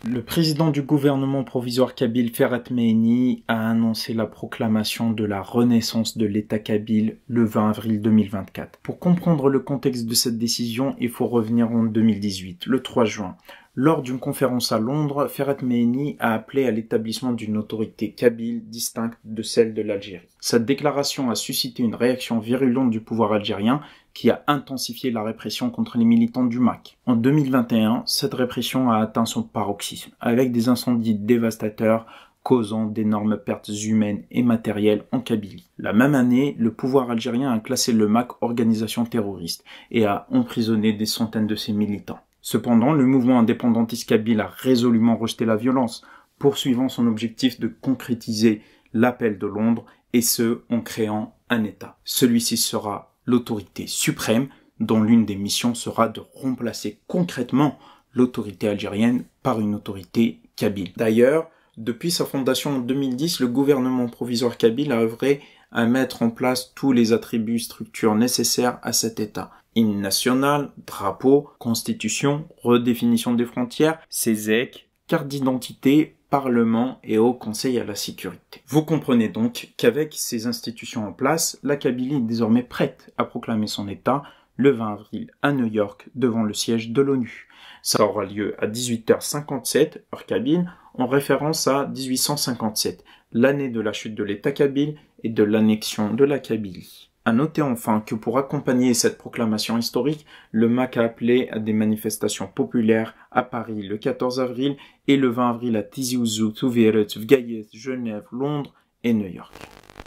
Le président du gouvernement provisoire kabyle, Ferhat Mehini, a annoncé la proclamation de la renaissance de l'État kabyle le 20 avril 2024. Pour comprendre le contexte de cette décision, il faut revenir en 2018, le 3 juin. Lors d'une conférence à Londres, Ferhat Mehini a appelé à l'établissement d'une autorité kabyle distincte de celle de l'Algérie. Cette déclaration a suscité une réaction virulente du pouvoir algérien qui a intensifié la répression contre les militants du MAK. En 2021, cette répression a atteint son paroxysme, avec des incendies dévastateurs causant d'énormes pertes humaines et matérielles en Kabylie. La même année, le pouvoir algérien a classé le MAK organisation terroriste et a emprisonné des centaines de ses militants. Cependant, le mouvement indépendantiste kabyle a résolument rejeté la violence, poursuivant son objectif de concrétiser l'appel de Londres, et ce, en créant un État. Celui-ci sera l'autorité suprême, dont l'une des missions sera de remplacer concrètement l'autorité algérienne par une autorité kabyle. D'ailleurs, depuis sa fondation en 2010, le gouvernement provisoire kabyle a œuvré à mettre en place tous les attributs structures nécessaires à cet État. Hymne national, drapeau, constitution, redéfinition des frontières, CESEC, carte d'identité, Parlement et Haut Conseil à la sécurité. Vous comprenez donc qu'avec ces institutions en place, la Kabylie est désormais prête à proclamer son État le 20 avril à New York devant le siège de l'ONU. Ça aura lieu à 18h57, heure kabyle, en référence à 1857, l'année de la chute de l'État kabyle et de l'annexion de la Kabylie. À noter enfin que pour accompagner cette proclamation historique, le MAK a appelé à des manifestations populaires à Paris le 14 avril et le 20 avril à Tizi Ouzou, Touvieret, Vgaïet, Genève, Londres et New York.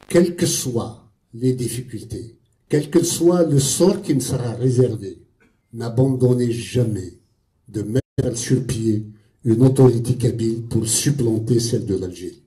Quelles que soient les difficultés, quel que soit le sort qui me sera réservé, n'abandonnez jamais de mettre sur pied une autorité kabyle pour supplanter celle de l'Algérie.